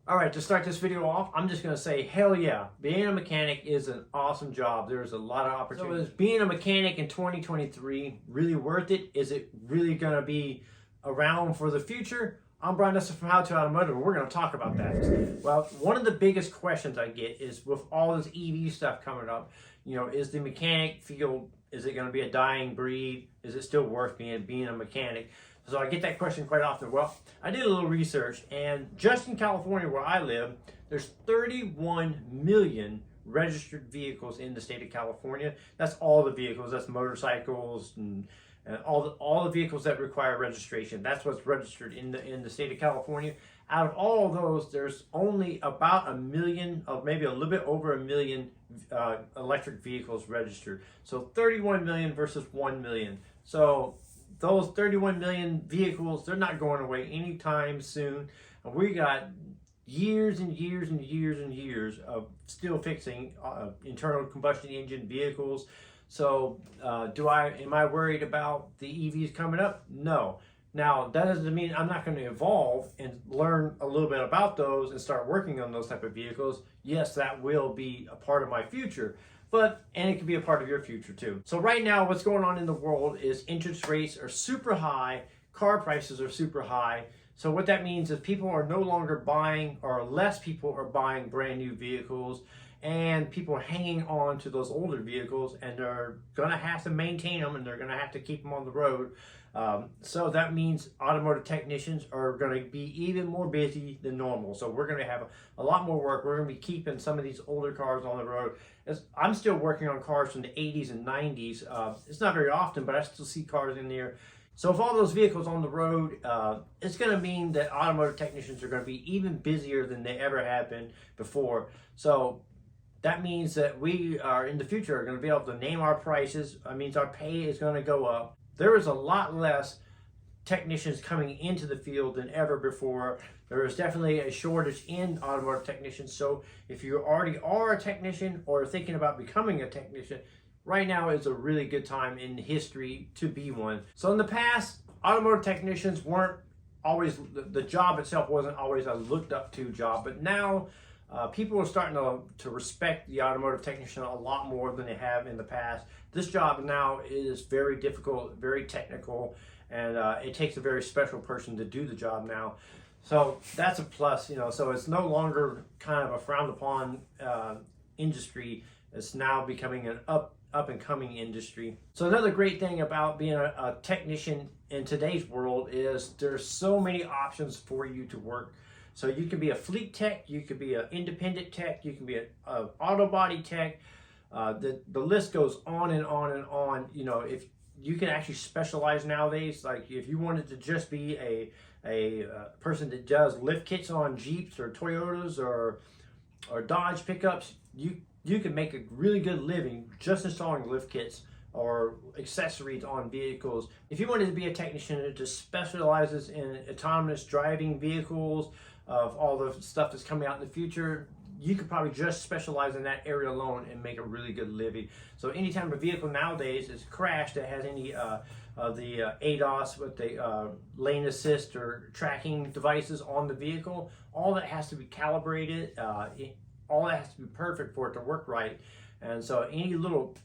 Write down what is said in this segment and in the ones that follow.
All right, to start this video off, I'm just going to say, hell yeah, being a mechanic is an awesome job. There's a lot of opportunities. So is being a mechanic in 2023 really worth it? Is it really going to be around for the future? I'm Brian Nestor from How to Automotive, and we're going to talk about that. Well, one of the biggest questions I get is with all this EV stuff coming up, is the mechanic field, is it going to be a dying breed? Is it still worth being a mechanic? So I get that question quite often. Well, I did a little research, and just in California where I live, there's 31 million registered vehicles in the state of California. That's all the vehicles. That's motorcycles and all the vehicles that require registration. That's what's registered in the state of California. Out of all of those, there's only about a million, maybe a little bit over a million electric vehicles registered. So 31 million versus 1 million. So those 31 million vehicles, they're not going away anytime soon. And we got years and years and years and years of still fixing internal combustion engine vehicles. So am I worried about the EVs coming up? No. Now, that doesn't mean I'm not going to evolve and learn a little bit about those and start working on those type of vehicles. Yes, that will be a part of my future. And it can be a part of your future too. So right now, what's going on in the world is interest rates are super high, car prices are super high. So what that means is people are no longer buying, or less people are buying brand new vehicles, and people are hanging on to those older vehicles, and they're gonna have to maintain them, and they're gonna have to keep them on the road. So that means automotive technicians are going to be even more busy than normal. So we're going to have a lot more work. We're going to be keeping some of these older cars on the road. I'm still working on cars from the 80s and 90s. It's not very often, but I still see cars in there. So with all those vehicles on the road, it's going to mean that automotive technicians are going to be even busier than they ever have been before. So that means that we are in the future are going to be able to name our prices. That means our pay is going to go up. There is a lot less technicians coming into the field than ever before. There is definitely a shortage in automotive technicians. So if you already are a technician or thinking about becoming a technician, right now is a really good time in history to be one. So in the past, automotive technicians weren't always, the job itself wasn't always a looked up to job, but now people are starting to respect the automotive technician a lot more than they have in the past. This job now is very difficult, very technical, and it takes a very special person to do the job now. So that's a plus, so it's no longer kind of a frowned upon industry. It's now becoming an up and coming industry. So another great thing about being a technician in today's world is there's so many options for you to work. So you can be a fleet tech, you could be an independent tech, you can be an auto body tech. The list goes on and on and on. If you can actually specialize nowadays, like if you wanted to just be a person that does lift kits on Jeeps or Toyotas or Dodge pickups, you can make a really good living just installing lift kits or accessories on vehicles. If you wanted to be a technician that just specializes in autonomous driving vehicles, of all the stuff that's coming out in the future, you could probably just specialize in that area alone and make a really good living. So anytime a vehicle nowadays is crashed that has any of the ADAS with the lane assist or tracking devices on the vehicle, all that has to be calibrated, all that has to be perfect for it to work right. And so any little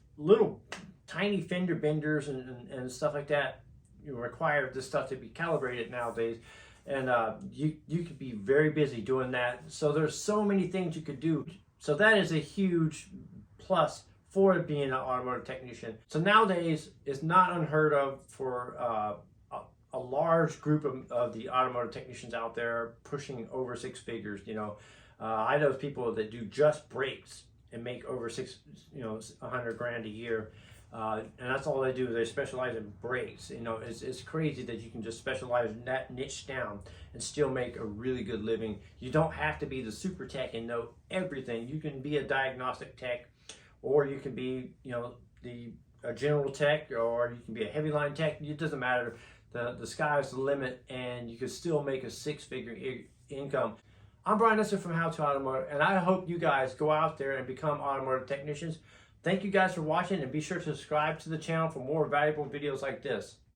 tiny fender benders and stuff like that, require this stuff to be calibrated nowadays. And you could be very busy doing that. So there's so many things you could do. So that is a huge plus for being an automotive technician. So nowadays, it's not unheard of for a large group of the automotive technicians out there pushing over six figures. I know people that do just brakes and make over 100 grand a year. And that's all they do. They specialize in brakes. It's crazy that you can just specialize in that niche down and still make a really good living. You don't have to be the super tech and know everything. You can be a diagnostic tech, or you can be, a general tech, or you can be a heavy line tech. It doesn't matter. The sky's the limit, and you can still make a six-figure income. I'm Brian Nestor from How to Automotive, and I hope you guys go out there and become automotive technicians. Thank you guys for watching, and be sure to subscribe to the channel for more valuable videos like this.